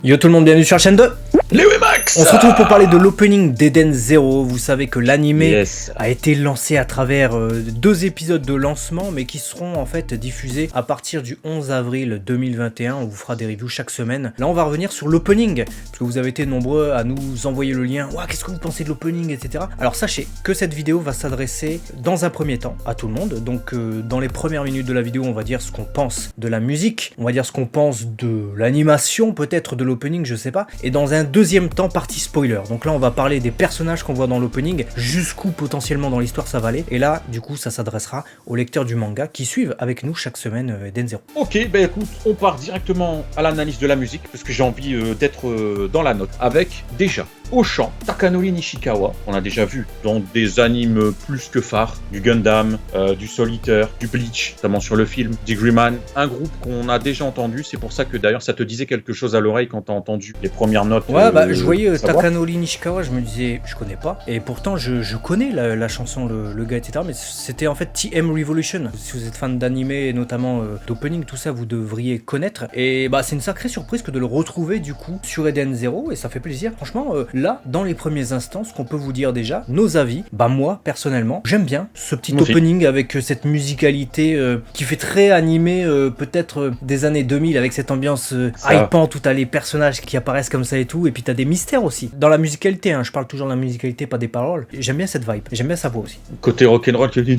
Yo tout le monde, bienvenue sur la chaîne de Léo et Max. On se retrouve pour parler de l'opening d'Eden Zero. Vous savez que l'animé a été lancé à travers 2 épisodes de lancement, mais qui seront en fait diffusés à partir du 11 avril 2021. On vous fera des reviews chaque semaine. Là on va revenir sur l'opening, parce que vous avez été nombreux à nous envoyer le lien. Ouah, qu'est-ce que vous pensez de l'opening, etc. Alors sachez que cette vidéo va s'adresser dans un premier temps à tout le monde. Donc dans les premières minutes de la vidéo, on va dire ce qu'on pense de la musique, on va dire ce qu'on pense de l'animation, peut-être de l'opening, je sais pas. Et dans un deuxième temps, partie spoiler. Donc là on va parler des personnages qu'on voit dans l'opening, jusqu'où potentiellement dans l'histoire ça va aller. Et là du coup ça s'adressera aux lecteurs du manga qui suivent avec nous chaque semaine Eden Zero. Ok, bah écoute, on part directement à l'analyse de la musique, parce que j'ai envie d'être dans la note. Avec déjà au chant Takanori Nishikawa, on a déjà vu dans des animes plus que phares, du Gundam, du Solitaire, du Bleach, notamment sur le film, Digimon, un groupe qu'on a déjà entendu. C'est pour ça que d'ailleurs ça te disait quelque chose à l'oreille quand t'as entendu les premières notes. Ouais, bah je voyais Takanori Nishikawa, je me disais, je connais pas, et pourtant je connais la chanson, le gars, etc. Mais c'était en fait TM Revolution. Si vous êtes fan d'anime et notamment d'opening, tout ça, vous devriez connaître. Et bah c'est une sacrée surprise que de le retrouver du coup sur Eden Zero, et ça fait plaisir. Franchement, là, dans les premiers instants, ce qu'on peut vous dire déjà, nos avis, bah moi, personnellement, j'aime bien ce petit opening avec cette musicalité qui fait très animé, peut-être des années 2000, avec cette ambiance hypante où t'as les personnages qui apparaissent comme ça et tout, et puis t'as des mystères aussi. Dans la musicalité, hein, je parle toujours de la musicalité, pas des paroles. J'aime bien cette vibe, j'aime bien sa voix aussi. Côté rock'n'roll, tu dis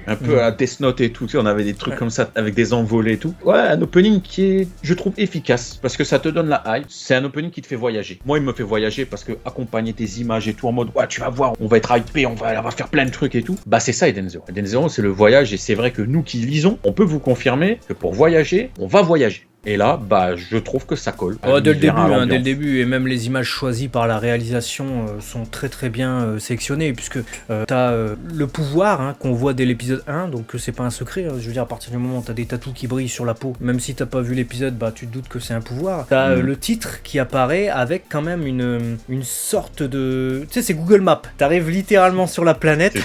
un peu à Death Note et tout, tu sais, on avait des trucs comme ça, avec des envolées et tout. Ouais, un opening qui est, je trouve, efficace, parce que ça te donne la hype. C'est un opening qui te fait voyager. Moi, il me fait voyager parce que accompagner tes images et tout en mode, ouais, tu vas voir, on va être hypé, on va faire plein de trucs et tout. Bah, c'est ça Eden Zero. Eden Zero, c'est le voyage, et c'est vrai que nous qui lisons, on peut vous confirmer que pour voyager, on va voyager. Et là, bah, je trouve que ça colle. Dès le début, et même les images choisies par la réalisation sont très très bien sélectionnées, puisque t'as le pouvoir qu'on voit dès l'épisode 1, donc c'est pas un secret, je veux dire, à partir du moment où t'as des tatous qui brillent sur la peau, même si t'as pas vu l'épisode, bah tu te doutes que c'est un pouvoir. T'as le titre qui apparaît avec quand même une sorte de... Tu sais, c'est Google Maps, t'arrives littéralement sur la planète,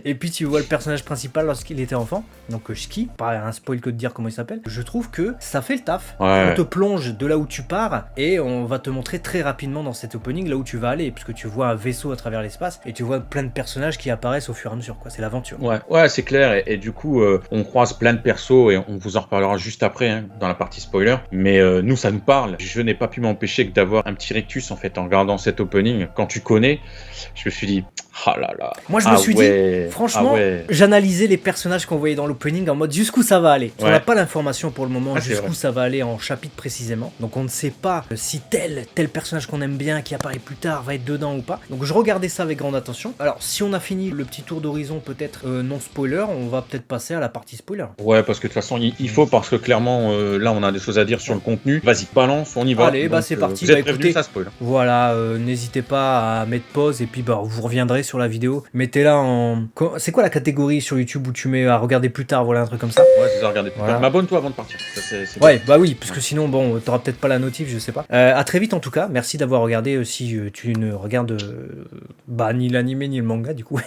et puis tu vois le personnage principal lorsqu'il était enfant, donc Shiki, pas un spoil que de dire comment il s'appelle. Je trouve que ça fait le taf. On te plonge de là où tu pars et on va te montrer très rapidement dans cet opening là où tu vas aller, puisque tu vois un vaisseau à travers l'espace et tu vois plein de personnages qui apparaissent au fur et à mesure, quoi. C'est l'aventure. Ouais, c'est clair, et du coup on croise plein de persos, et on vous en reparlera juste après dans la partie spoiler, mais nous ça nous parle. Je n'ai pas pu m'empêcher que d'avoir un petit rictus en fait en regardant cet opening. Quand tu connais, je me suis dit ah là là. Moi je me suis dit, franchement, j'analysais les personnages qu'on voyait dans l'opening en mode jusqu'où ça va aller. On n'a pas l'information pour le moment jusqu'où ça va aller en chapitre précisément. Donc on ne sait pas si tel personnage qu'on aime bien qui apparaît plus tard va être dedans ou pas. Donc je regardais ça avec grande attention. Alors si on a fini le petit tour d'horizon peut-être non spoiler, on va peut-être passer à la partie spoiler. Ouais, parce que de toute façon il faut, parce que clairement là on a des choses à dire sur le contenu. Vas-y, balance, on y va. Allez, bah c'est parti. Vous êtes prévenus, ça spoil. Voilà, n'hésitez pas à mettre pause et puis bah vous reviendrez sur la vidéo. Mettez-la en... C'est quoi la catégorie sur YouTube où tu mets à regarder plus tard, voilà, un truc comme ça? Ouais, c'est ça, regarder plus tard. Mais abonne-toi avant de partir. Ouais, bah oui, parce que sinon, bon, t'auras peut-être pas la notif, je sais pas. À très vite en tout cas, merci d'avoir regardé si tu ne regardes ni l'anime ni le manga du coup.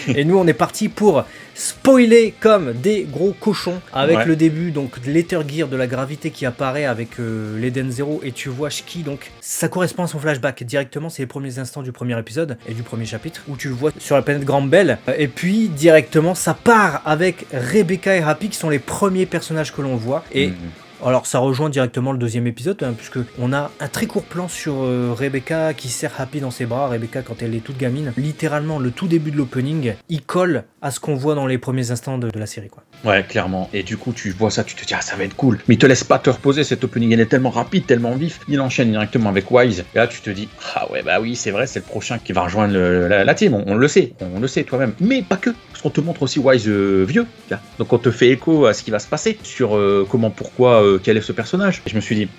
Et nous on est parti pour spoiler comme des gros cochons avec le début, donc l'Ether Gear de la gravité qui apparaît avec l'Eden Zero, et tu vois Shiki, donc ça correspond à son flashback directement, c'est les premiers instants du premier épisode et du premier chapitre où tu le vois sur la planète Grand Bell, et puis directement ça part avec Rebecca et Happy qui sont les premiers personnages que l'on voit, et alors ça rejoint directement le deuxième épisode, puisque on a un très court plan sur Rebecca qui serre Happy dans ses bras. Rebecca quand elle est toute gamine, littéralement le tout début de l'opening, il colle à ce qu'on voit dans les premiers instants de la série, quoi. Ouais, clairement. Et du coup tu vois ça, tu te dis ça va être cool, mais il te laisse pas te reposer. Cet opening il est tellement rapide, tellement vif, il enchaîne directement avec Wise, et là tu te dis ah ouais bah oui c'est vrai, c'est le prochain qui va rejoindre la team, on le sait toi-même, mais pas que, parce qu'on te montre aussi Wise vieux là. Donc on te fait écho à ce qui va se passer sur comment, pourquoi, quel est ce personnage, et je me suis dit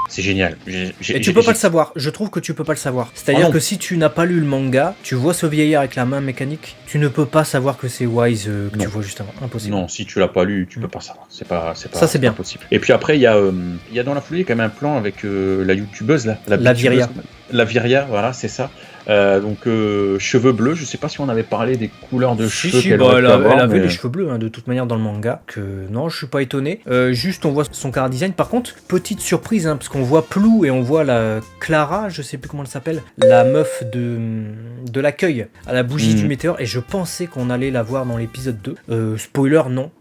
c'est génial. Et tu peux pas le savoir, je trouve que tu peux pas le savoir. C'est-à-dire que si tu n'as pas lu le manga, tu vois ce vieillard avec la main mécanique, tu ne peux pas savoir que c'est Wise que tu vois juste avant. Impossible. Non, si tu l'as pas lu, tu peux pas savoir. C'est pas ça, c'est bien possible. Et puis après, il y a dans la foulée quand même un plan avec la youtubeuse là, la Viria. La Viria, voilà, c'est ça. Donc cheveux bleus, je sais pas si on avait parlé des couleurs de cheveux qu'elle aurait pu avoir, elle avait mais- les cheveux bleus de toute manière dans le manga. Que non, je suis pas étonné. Juste on voit son car design. Par contre, petite surprise, parce qu'on voit Plou et on voit la Clara, je sais plus comment elle s'appelle, la meuf de l'accueil à la bougie du météore. Et je pensais qu'on allait la voir dans l'épisode 2. Spoiler, non.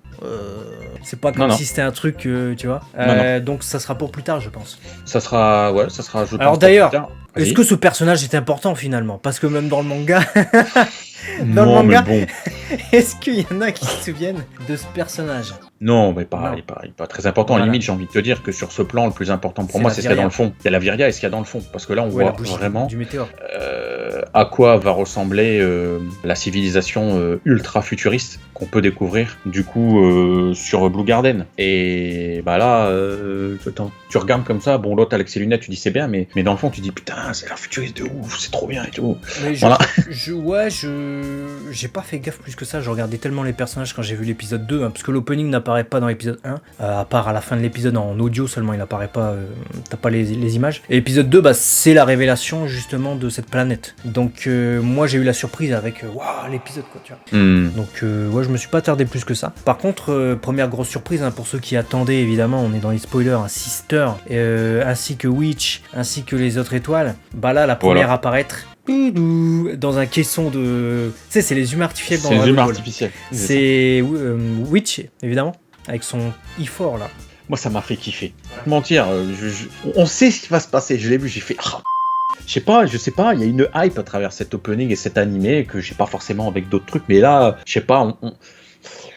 C'est pas comme Non. si c'était un truc, tu vois. Donc ça sera pour plus tard, je pense. Ça sera, je pense, Alors d'ailleurs, plus tard. est-ce Vas-y. que ce personnage est important finalement? Parce que même dans le manga, dans Non, le manga, mais bon. est-ce qu'il y en a qui se souviennent de ce personnage? Non, mais Non. pas très important. Voilà. À la limite, j'ai envie de te dire que sur ce plan, le plus important pour C'est moi, la c'est ce qu'il y a Viria. dans le fond. Il y a la Viria et ce qu'il y a dans le fond. Parce que là, on Ouais, la voit bougie vraiment du météore. à quoi va ressembler la civilisation ultra futuriste qu'on peut découvrir du coup sur Blue Garden. Et bah là, tu regardes comme ça, bon l'autre avec ses lunettes, tu dis c'est bien, mais dans le fond tu dis putain c'est l'air futuriste de ouf, c'est trop bien et tout. Mais Voilà. j'ai pas fait gaffe plus que ça. Je regardais tellement les personnages quand j'ai vu l'épisode 2, parce que l'opening n'apparaît pas dans l'épisode 1, à part à la fin de l'épisode en audio seulement, il apparaît pas, t'as pas les images. Et l'épisode 2, c'est la révélation justement de cette planète. Donc moi j'ai eu la surprise avec waouh l'épisode quoi, tu vois. Donc je me suis pas tardé plus que ça. Par contre, première grosse surprise pour ceux qui attendaient, évidemment, on est dans les spoilers, Sister, ainsi que Witch, ainsi que les autres étoiles. Bah là, la première à apparaître dans un caisson de... Tu sais, c'est les humains artificiels dans C'est les Dragon humains Ball. artificiels. C'est Witch, évidemment, avec son E4 là. Moi ça m'a fait kiffer. Mentir, on sait ce qui va se passer, je l'ai vu, j'ai fait... Je sais pas, il y a une hype à travers cet opening et cet animé que j'ai pas forcément avec d'autres trucs, mais là, je sais pas,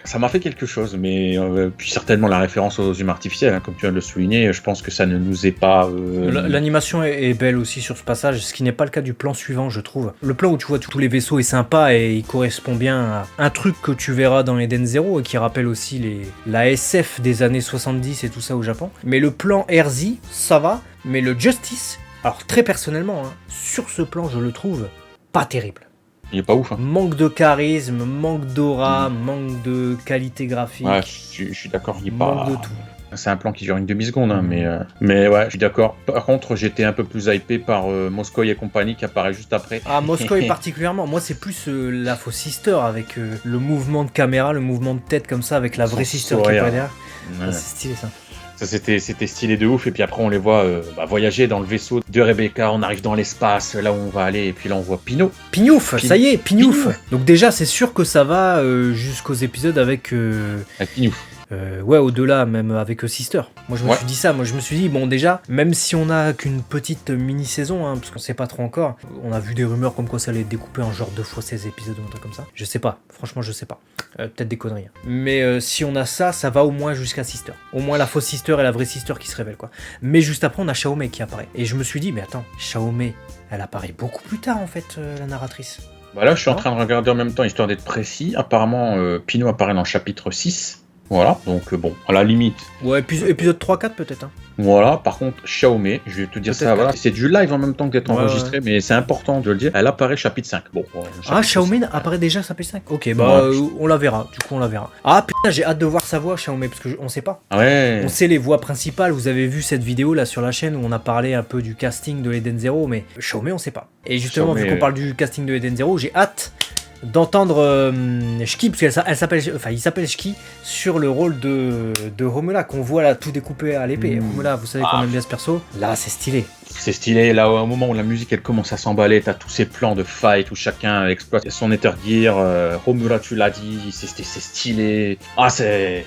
ça m'a fait quelque chose, mais puis certainement la référence aux humains artificiels, comme tu viens de le souligner, je pense que ça ne nous est pas... L'animation est belle aussi sur ce passage, ce qui n'est pas le cas du plan suivant, je trouve. Le plan où tu vois tous les vaisseaux est sympa et il correspond bien à un truc que tu verras dans Eden Zero et qui rappelle aussi la SF des années 70 et tout ça au Japon. Mais le plan RZ, ça va, mais le Justice, alors très personnellement, sur ce plan, je le trouve pas terrible. Il est pas ouf. Manque de charisme, manque d'aura, manque de qualité graphique. Ouais, je suis d'accord, il est pas... Manque de tout. C'est un plan qui dure une demi-seconde, mais ouais, je suis d'accord. Par contre, j'étais un peu plus hypé par Moscow et compagnie qui apparaît juste après. Ah, Moscow particulièrement. Moi, c'est plus la fausse Sister avec le mouvement de caméra, le mouvement de tête comme ça, avec la vraie Son Sister qui est sourire. pas derrière. Ouais. Ah, c'est stylé ça. Ça c'était stylé de ouf, et puis après on les voit voyager dans le vaisseau de Rebecca, on arrive dans l'espace, là où on va aller, et puis là on voit Pino. Pignouf, ça y est, Pignouf. Pignouf. Donc déjà, c'est sûr que ça va jusqu'aux épisodes avec... Avec Pinouf. ouais, au-delà, même avec Sister. Moi, je me Ouais. suis dit ça. Moi, je me suis dit, bon, déjà, même si on a qu'une petite mini-saison, parce qu'on sait pas trop encore, on a vu des rumeurs comme quoi ça allait être découpé en genre 2 fois 16 épisodes ou un truc comme ça. Je sais pas. Franchement, je sais pas. Peut-être des conneries. Mais si on a ça, ça va au moins jusqu'à Sister. Au moins la fausse Sister et la vraie Sister qui se révèlent, quoi. Mais juste après, on a Xiaomei qui apparaît. Et je me suis dit, mais attends, Xiaomei, elle apparaît beaucoup plus tard, en fait, la narratrice. Bah là je suis en train de regarder en même temps, histoire d'être précis. Apparemment, Pino apparaît dans le chapitre 6. Voilà, donc bon, à la limite. Ouais, épisode 3-4 peut-être. Voilà, par contre, Xiaomei, je vais te dire ça, Peut-être voilà, c'est du live en même temps que d'être Ouais, enregistré, mais c'est important de le dire, elle apparaît chapitre 5. Bon, Ah, Xiaomei apparaît déjà chapitre 5. Ok, bah Ouais. on la verra. Du coup, on la verra. Ah putain, j'ai hâte de voir sa voix, Xiaomei, parce que on sait pas. Ouais. On sait les voix principales. Vous avez vu cette vidéo là sur la chaîne où on a parlé un peu du casting de Eden Zero, mais Xiaomei, on sait pas. Et justement, Xiaomei, vu qu'on parle du casting de Eden Zero, j'ai hâte d'entendre Shiki, parce qu'elle s'appelle, enfin, il s'appelle Shiki, sur le rôle de Romula qu'on voit là tout découpé à l'épée. Romula, vous savez qu'on aime bien ce perso. Là, c'est stylé. C'est stylé, là au moment où la musique elle commence à s'emballer, t'as tous ces plans de fight où chacun exploite son Ether Gear, Romula tu l'as dit, c'est stylé. Ah c'est...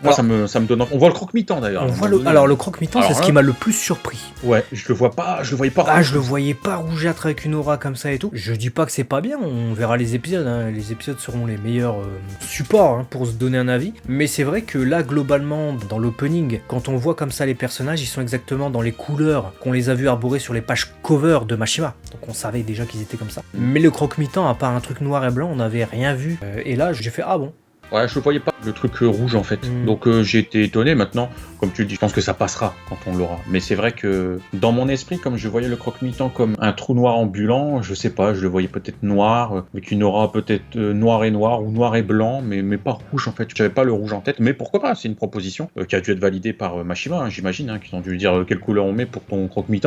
Moi ça me donne... On voit le croque-mi-temps d'ailleurs. Alors le croque-mi-temps, c'est Alors ce qui m'a le plus surpris. Ouais, je le voyais pas. Ah, je le voyais pas rougeâtre avec une aura comme ça et tout. Je dis pas que c'est pas bien, on verra les épisodes. Les épisodes seront les meilleurs supports pour se donner un avis. Mais c'est vrai que là, globalement, dans l'opening, quand on voit comme ça les personnages, ils sont exactement dans les couleurs qu'on les a vus arborer sur les pages cover de Mashima. Donc on savait déjà qu'ils étaient comme ça. Mais le croque-mi-temps, à part un truc noir et blanc, on n'avait rien vu. Et là, j'ai fait ah bon. Ouais, je le voyais pas le truc rouge en fait. Donc j'ai été étonné. Maintenant, comme tu le dis, je pense que ça passera quand on l'aura. Mais c'est vrai que dans mon esprit, comme je voyais le croque-mitaine comme un trou noir ambulant, je sais pas, je le voyais peut-être noir, avec une aura peut-être noir et noir ou noir et blanc, mais pas rouge en fait. J'avais pas le rouge en tête, mais pourquoi pas? C'est une proposition qui a dû être validée par Mashima, hein, j'imagine, hein, qu'ils ont dû lui dire quelle couleur on met pour ton croque-mitaine.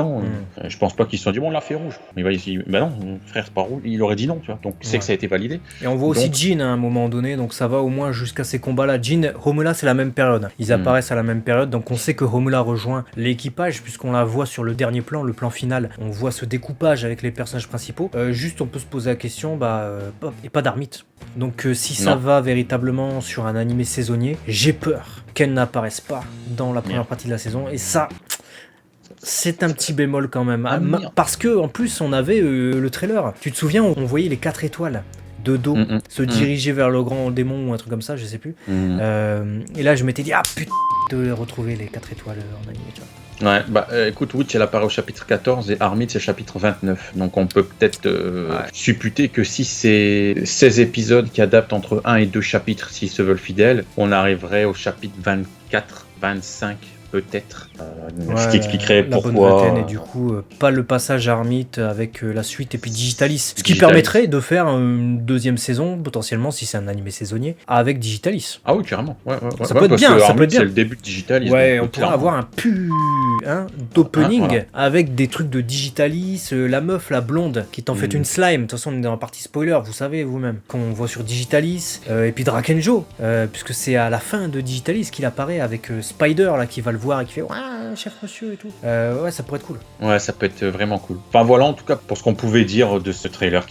Je pense pas qu'ils se sont dit bon, on l'a fait rouge. Mais bah non, frère, c'est pas rouge. Il aurait dit non, tu vois. Donc c'est que ça a été validé. Et on voit aussi Jin à un moment donné, donc ça va au moins jusqu'à ces combats-là. Jin, Homura, c'est la même période. Ils apparaissent à la même période, donc on sait que Homura rejoint l'équipage, puisqu'on la voit sur le dernier plan, le plan final. On voit ce découpage avec les personnages principaux. Juste, on peut se poser la question, et pas d'Armite. Donc si ça va véritablement sur un animé saisonnier, j'ai peur qu'elle n'apparaisse pas dans la première partie de la saison. Et ça, c'est un petit bémol quand même. Parce que en plus, on avait le trailer. Tu te souviens, on voyait les 4 étoiles de dos se diriger vers le grand démon ou un truc comme ça, je sais plus. Et là, je m'étais dit, putain, de retrouver les 4 étoiles en animé, tu vois. Ouais, écoute, Witch elle apparaît au chapitre 14 et Armite c'est chapitre 29. Donc on peut peut-être supputer que si c'est 16 épisodes qui adaptent entre 1 et 2 chapitres, s'ils se veulent fidèles, on arriverait au chapitre 24, 25 peut-être. Ce qui expliquerait pourquoi. Et du coup, pas le passage Armite avec la suite et puis Digitalis. Ce qui permettrait de faire une deuxième saison, potentiellement, si c'est un animé saisonnier, avec Digitalis. Ah oui, carrément. Ça peut être bien, ça peut être bien. C'est le début de Digitalis. Ouais, on pourrait avoir un d'opening avec des trucs de Digitalis, la meuf, la blonde, qui est en fait une slime. De toute façon, on est dans la partie spoiler, vous savez vous-même, qu'on voit sur Digitalis. Et puis Drakenjo, puisque c'est à la fin de Digitalis qu'il apparaît avec Spider, là, qui va le voir et qui fait chef monsieur et tout. Ouais, ça pourrait être cool. Ouais, ça peut être vraiment cool. Enfin voilà, en tout cas pour ce qu'on pouvait dire de ce trailer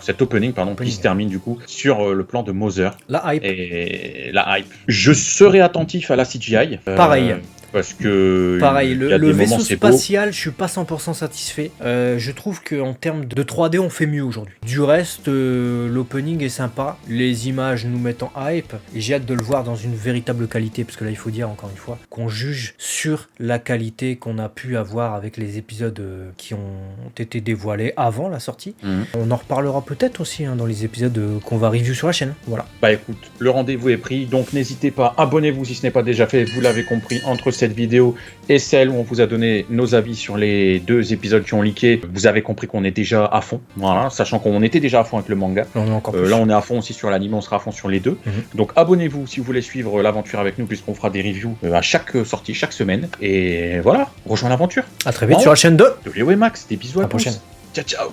cet opening qui se termine du coup sur le plan de Mother. La hype. Et la hype. Je serai attentif à la CGI. Pareil. Parce que le vaisseau spatial, je suis pas 100% satisfait. Je trouve qu'en termes de 3D, on fait mieux aujourd'hui. Du reste, l'opening est sympa. Les images nous mettent en hype. Et j'ai hâte de le voir dans une véritable qualité. Parce que là, il faut dire, encore une fois, qu'on juge sur la qualité qu'on a pu avoir avec les épisodes qui ont été dévoilés avant la sortie. On en reparlera peut-être aussi dans les épisodes qu'on va review sur la chaîne. Voilà. Écoute, le rendez-vous est pris. Donc n'hésitez pas, abonnez-vous si ce n'est pas déjà fait. Vous l'avez compris, entre cette vidéo et celle où on vous a donné nos avis sur les 2 épisodes qui ont leaké, vous avez compris qu'on est déjà à fond, voilà, sachant qu'on était déjà à fond avec le manga. Là on est à fond aussi sur l'anime, on sera à fond sur les 2. Donc abonnez-vous si vous voulez suivre l'aventure avec nous, puisqu'on fera des reviews à chaque sortie, chaque semaine. Et voilà, rejoins l'aventure. À très vite sur la chaîne de Léo et Max, des bisous à la prochaine. Ciao ciao.